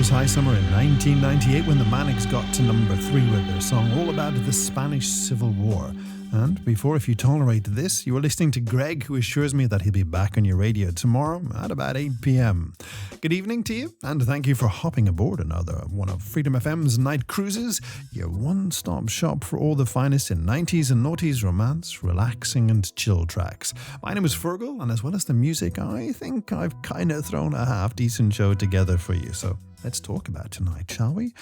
was high summer in 1998 when the Manics got to number 3 with their song all about the Spanish Civil War. And before If You Tolerate This, you were listening to Greg, who assures me that he'll be back on your radio tomorrow at about 8 p.m. Good evening to you, and thank you for hopping aboard another one of Freedom FM's Night Cruises, your one-stop shop for all the finest in 90s and noughties romance, relaxing and chill tracks. My name is Feargal, and as well as the music, I think I've kind of thrown a half-decent show together for you, so let's talk about tonight, shall we?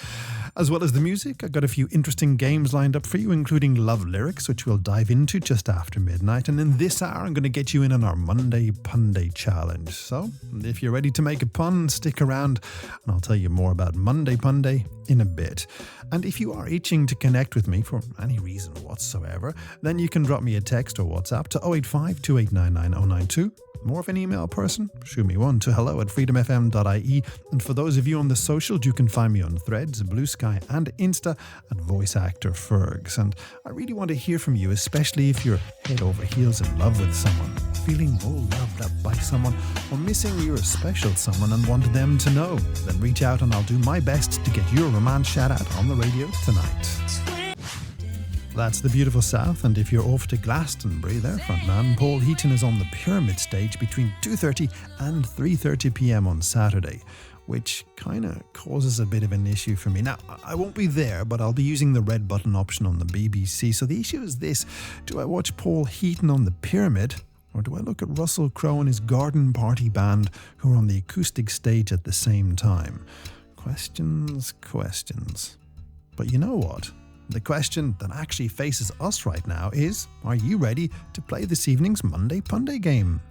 As well as the music, I've got a few interesting games lined up for you, including Love Lyrics, which we'll dive into just after midnight. And in this hour, I'm going to get you in on our Monday Pun Day Challenge. So, if you're ready to make a pun, stick around, and I'll tell you more about Monday Pun Day in a bit. And if you are itching to connect with me for any reason whatsoever, then you can drop me a text or WhatsApp to 085 2899 092. More of an email person? Shoot me one to hello@freedomfm.ie. And for those of you on the socials, you can find me on Threads, Blue Sky and Insta at Voice Actor Fergs. And I really want to hear from you, especially if you're head over heels in love with someone, feeling all loved up by someone, or missing your special someone and want them to know. Then reach out and I'll do my best to get your romance shout out on the radio tonight. That's the beautiful South, and if you're off to Glastonbury, their frontman Paul Heaton is on the Pyramid stage between 2:30 and 3:30 p.m. on Saturday, which kind of causes a bit of an issue for me. Now, I won't be there, but I'll be using the red button option on the BBC. So the issue is this: do I watch Paul Heaton on the Pyramid, or do I look at Russell Crowe and his garden party band who are on the acoustic stage at the same time? Questions. But you know what? The question that actually faces us right now is, are you ready to play this evening's Monday Pun Day game?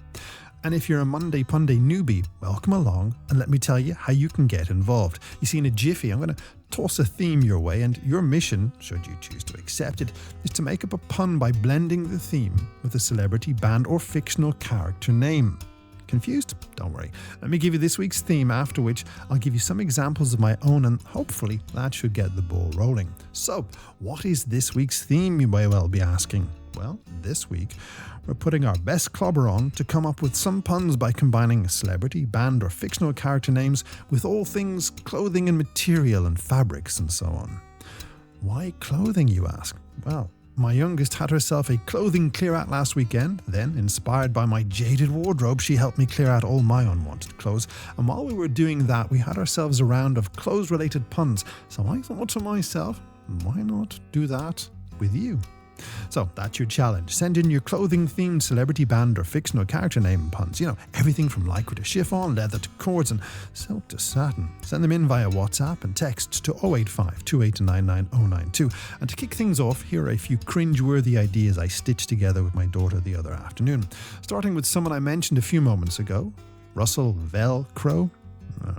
And if you're a Monday Pun Day newbie, welcome along, and let me tell you how you can get involved. You see, in a jiffy, I'm going to toss a theme your way, and your mission, should you choose to accept it, is to make up a pun by blending the theme with a celebrity, band, or fictional character name. Confused? Don't worry. Let me give you this week's theme, after which I'll give you some examples of my own, and hopefully that should get the ball rolling. So, what is this week's theme, you may well be asking? Well, this week, we're putting our best clobber on to come up with some puns by combining celebrity, band, or fictional character names with all things clothing and material and fabrics and so on. Why clothing, you ask? Well, my youngest had herself a clothing clear out last weekend. Then, inspired by my jaded wardrobe, she helped me clear out all my unwanted clothes. And while we were doing that, we had ourselves a round of clothes-related puns. So I thought to myself, why not do that with you? So that's your challenge. Send in your clothing-themed celebrity, band, or fictional character name puns. You know, everything from lycra to chiffon, leather to cords, and silk to satin. Send them in via WhatsApp and text to 085 2899 092. And to kick things off, here are a few cringe-worthy ideas I stitched together with my daughter the other afternoon. Starting with someone I mentioned a few moments ago, Russell Crowe.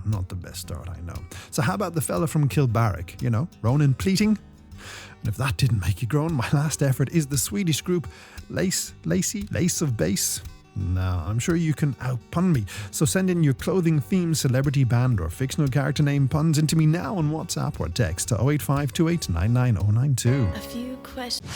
Not the best start, I know. So how about the fella from Kilbarrack, you know, Ronan Pleating? And if that didn't make you groan, my last effort is the Swedish group Lace of Base. Now, I'm sure you can outpun me, so send in your clothing-themed celebrity, band, or fictional character name puns into me now on WhatsApp or text to 085 2899 092. A few questions.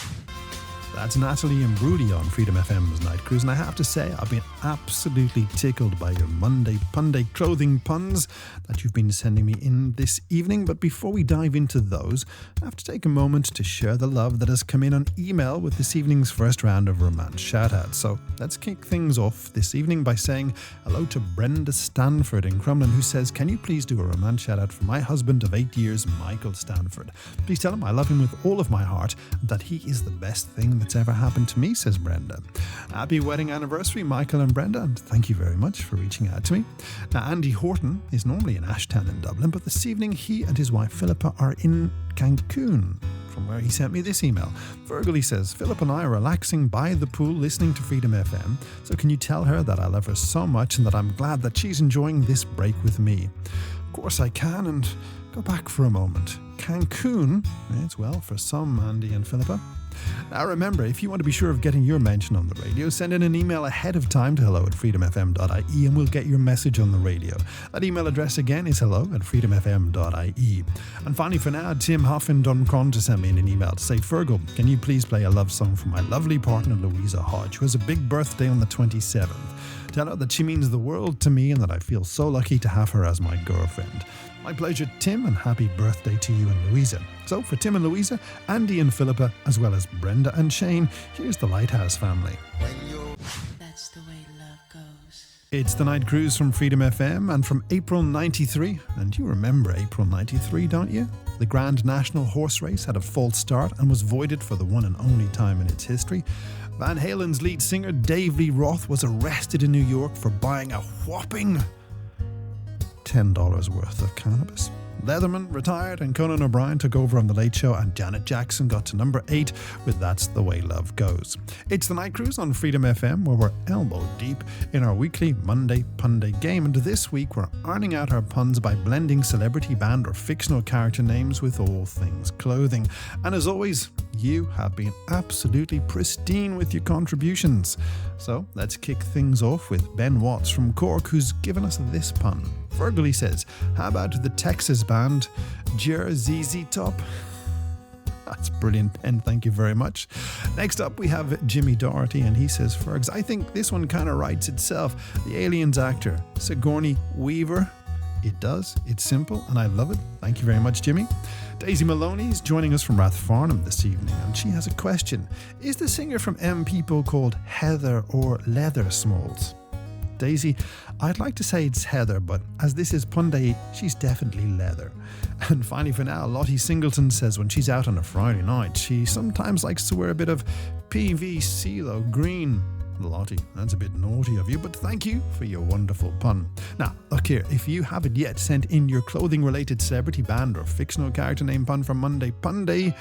That's Natalie Imbruglia on Freedom FM's Night Cruise, and I have to say I've been absolutely tickled by your Monday Pun Day clothing puns that you've been sending me in this evening. But before we dive into those, I have to take a moment to share the love that has come in on email with this evening's first round of romance shoutouts. So let's kick things off this evening by saying hello to Brenda Stanford in Crumlin, who says, can you please do a romance shoutout for my husband of 8 years, Michael Stanford? Please tell him I love him with all of my heart and that he is the best thing that's ever happened to me, says Brenda. Happy wedding anniversary, Michael and Brenda, and thank you very much for reaching out to me. Now, Andy Horton is normally in Ashtown in Dublin, but this evening he and his wife Philippa are in Cancun, from where he sent me this email. Feargal, he says, Philip and I are relaxing by the pool listening to Freedom FM, so can you tell her that I love her so much and that I'm glad that she's enjoying this break with me? Of course I can, and go back for a moment. Cancun, it's well for some, Andy and Philippa. Now remember, if you want to be sure of getting your mention on the radio, send in an email ahead of time to hello@freedomfm.ie and we'll get your message on the radio. That email address again is hello@freedomfm.ie. And finally for now, Tim Huff in Duncron to send me an email to say, Feargal, can you please play a love song for my lovely partner Louisa Hodge, who has a big birthday on the 27th. Tell her that she means the world to me and that I feel so lucky to have her as my girlfriend. My pleasure, Tim, and happy birthday to you and Louisa. So for Tim and Louisa, Andy and Philippa, as well as Brenda and Shane, here's the Lighthouse family. That's the way love goes. It's the Night Cruise from Freedom FM and from April 93. And you remember April 93, don't you? The Grand National Horse Race had a false start and was voided for the one and only time in its history. Van Halen's lead singer Dave Lee Roth was arrested in New York for buying a whopping $10 worth of cannabis. Leatherman retired and Conan O'Brien took over on The Late Show, and Janet Jackson got to number 8 with That's the Way Love Goes. It's the Night Cruise on Freedom FM, where we're elbow deep in our weekly Monday Punday game, and this week we're ironing out our puns by blending celebrity, band or fictional character names with all things clothing. And as always, you have been absolutely pristine with your contributions. So let's kick things off with Ben Watts from Cork, who's given us this pun. Feargal says, how about the Texas band ZZ Top? That's brilliant, Ben. Thank you very much. Next up, we have Jimmy Doherty, and he says, Fergs, I think this one kind of writes itself. The Aliens actor, Sigourney Weaver. It does. It's simple, and I love it. Thank you very much, Jimmy. Daisy Maloney's joining us from Rathfarnham this evening, and she has a question. Is the singer from M People called Heather or Leather Smalls? Daisy, I'd like to say it's Heather, but as this is Pun Day, she's definitely Leather. And finally for now, Lottie Singleton says when she's out on a Friday night, she sometimes likes to wear a bit of PVC CeeLo green. Lottie, that's a bit naughty of you, but thank you for your wonderful pun. Now, look here, if you haven't yet sent in your clothing-related celebrity, band or fictional character name pun from Monday Pun Day,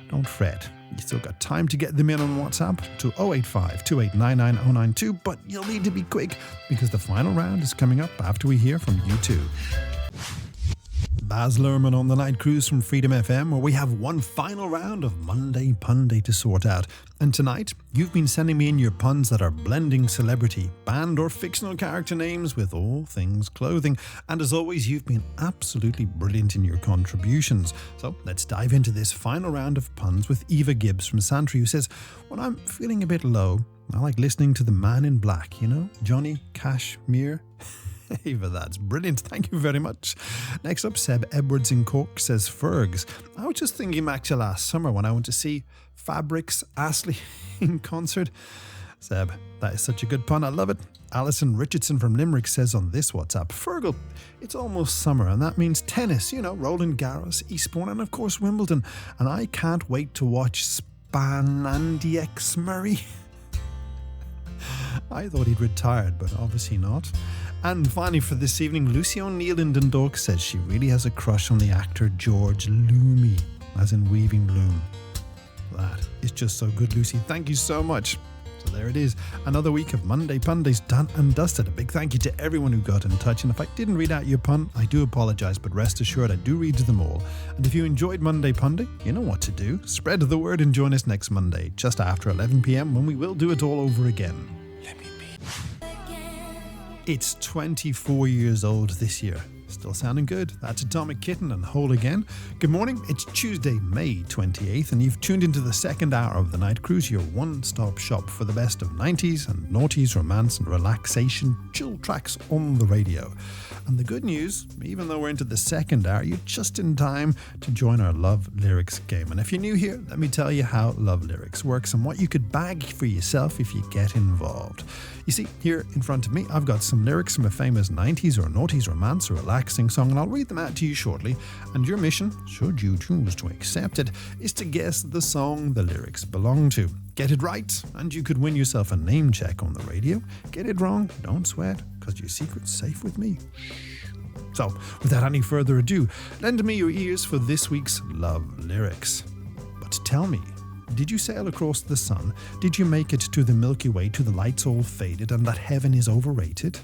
don't fret. You still got time to get them in on WhatsApp to 085 2899092, but you'll need to be quick because the final round is coming up after we hear from you two. Baz Luhrmann on the Night Cruise from Freedom FM, where we have one final round of Monday Pun Day to sort out. And tonight, you've been sending me in your puns that are blending celebrity, band or fictional character names with all things clothing. And as always, you've been absolutely brilliant in your contributions. So let's dive into this final round of puns with Eva Gibbs from Santry, who says, when I'm feeling a bit low, I like listening to the Man in Black, you know, Johnny Cashmere. Eva, that's brilliant. Thank you very much. Next up, Seb Edwards in Cork says, Fergs, I was just thinking back to last summer when I went to see Fabrics Astley in concert. Seb, that is such a good pun. I love it. Alison Richardson from Limerick says on this WhatsApp, Feargal, it's almost summer and that means tennis, you know, Roland Garros, Eastbourne and of course Wimbledon. And I can't wait to watch Andy X Murray. I thought he'd retired, but obviously not. And finally for this evening, Lucy O'Neill in Dundalk says she really has a crush on the actor George Loomy, as in Weaving Loom. That is just so good, Lucy. Thank you so much. So there it is, another week of Monday Pun Days done and dusted. A big thank you to everyone who got in touch, and if I didn't read out your pun, I do apologise, but rest assured I do read them all. And if you enjoyed Monday Pun Day, you know what to do. Spread the word and join us next Monday, just after 11 p.m, when we will do it all over again. Let me be. It's 24 years old this year. Still sounding good. That's Atomic Kitten and Whole Again. Good morning. It's Tuesday, May 28th, and you've tuned into the second hour of the Night Cruise, your one-stop shop for the best of 90s and noughties, romance and relaxation, chill tracks on the radio. And the good news, even though we're into the second hour, you're just in time to join our Love Lyrics game. And if you're new here, let me tell you how Love Lyrics works and what you could bag for yourself if you get involved. You see, here in front of me, I've got some lyrics from a famous 90s or noughties romance or relaxing song, and I'll read them out to you shortly. And your mission, should you choose to accept it, is to guess the song the lyrics belong to. Get it right, and you could win yourself a name check on the radio. Get it wrong, don't sweat, because your secret's safe with me. So, without any further ado, lend me your ears for this week's Love Lyrics. But tell me, did you sail across the sun? Did you make it to the Milky Way, to the lights all faded, and that heaven is overrated?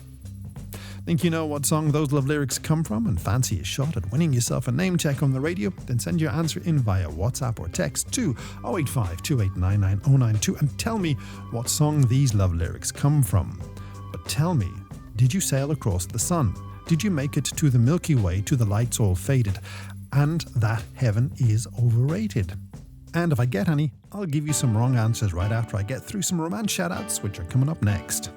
Think you know what song those love lyrics come from and fancy a shot at winning yourself a name check on the radio? Then send your answer in via WhatsApp or text to 085 2899092 and tell me what song these love lyrics come from. But tell me, did you sail across the sun? Did you make it to the Milky Way, to the lights all faded, and that heaven is overrated? And if I get any, I'll give you some wrong answers right after I get through some romance shoutouts, which are coming up next.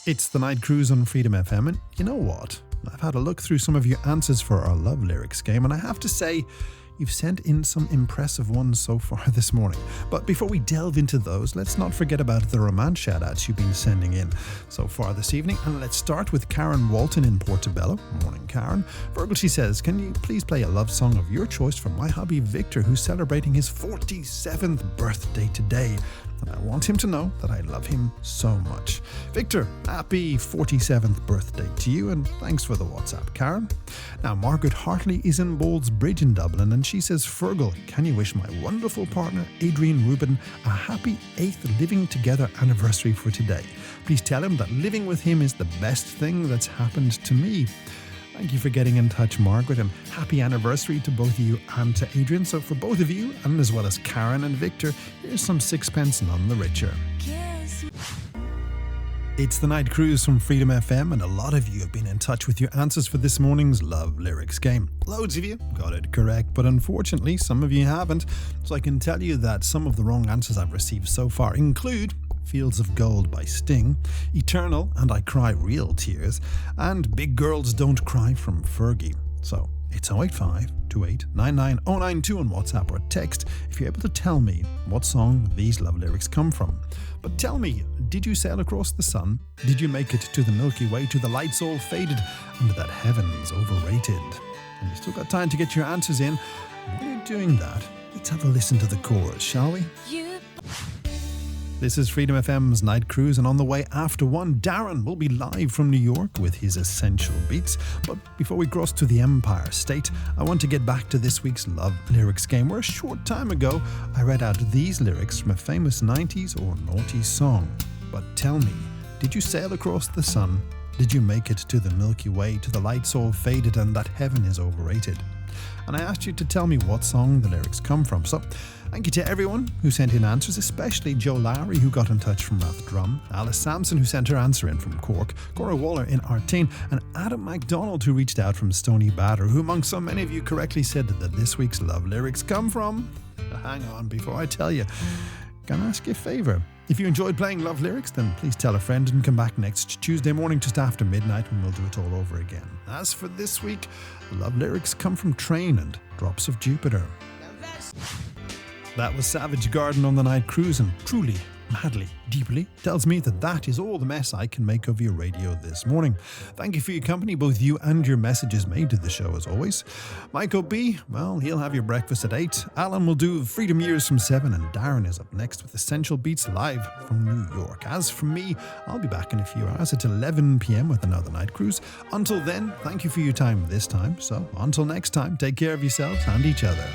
It's the Night Cruise on Freedom FM, and you know what? I've had a look through some of your answers for our love lyrics game, and I have to say, you've sent in some impressive ones so far this morning. But before we delve into those, let's not forget about the romance shout-outs you've been sending in so far this evening. And let's start with Karen Walton in Portobello. Morning, Karen. Feargal, she says, can you please play a love song of your choice for my hubby Victor, who's celebrating his 47th birthday today? And I want him to know that I love him so much. Victor, happy 47th birthday to you, and thanks for the WhatsApp, Karen. Now, Margaret Hartley is in Bowles Bridge in Dublin, and she says, Feargal, can you wish my wonderful partner, Adrian Rubin, a happy 8th living together anniversary for today? Please tell him that living with him is the best thing that's happened to me. Thank you for getting in touch, Margaret, and happy anniversary to both of you and to Adrian. So for both of you, and as well as Karen and Victor, here's some sixpence none the richer. It's the Night Cruise from Freedom FM, and a lot of you have been in touch with your answers for this morning's Love Lyrics game. Loads of you got it correct, but unfortunately some of you haven't. So I can tell you that some of the wrong answers I've received so far include Fields of Gold by Sting, Eternal and I Cry Real Tears, and Big Girls Don't Cry from Fergie. So it's 085 28 99 092 on WhatsApp or text if you're able to tell me what song these love lyrics come from. But tell me, did you sail across the sun? Did you make it to the Milky Way, to the lights all faded, and that heaven's overrated? And you still got time to get your answers in. While you're doing that, let's have a listen to the chorus, shall we? This is Freedom FM's Night Cruise, and on the way after one, Darren will be live from New York with his Essential Beats. But before we cross to the Empire State, I want to get back to this week's Love Lyrics game, where a short time ago I read out these lyrics from a famous 90s or noughties song. But tell me, did you sail across the sun? Did you make it to the Milky Way, to the lights all faded and that heaven is overrated? And I asked you to tell me what song the lyrics come from. So thank you to everyone who sent in answers, especially Joe Lowry, who got in touch from Rathdrum, Alice Sampson, who sent her answer in from Cork, Cora Waller in Artane, and Adam MacDonald, who reached out from Stony Batter, who among so many of you correctly said that this week's love lyrics come from. Hang on, before I tell you, can I ask you a favour? If you enjoyed playing Love Lyrics, then please tell a friend and come back next Tuesday morning just after midnight when we'll do it all over again. As for this week, Love Lyrics come from Train and Drops of Jupiter. That was Savage Garden on the Night Cruise, and truly, madly, deeply tells me that that is all the mess I can make of your radio this morning. Thank you for your company, both you and your messages made to the show as always. Mike O.B., well, he'll have your breakfast at 8. Alan will do Freedom Years from 7, and Darren is up next with Essential Beats live from New York. As for me, I'll be back in a few hours at 11 p.m. with another Night Cruise. Until then, thank you for your time this time. So until next time, take care of yourselves and each other.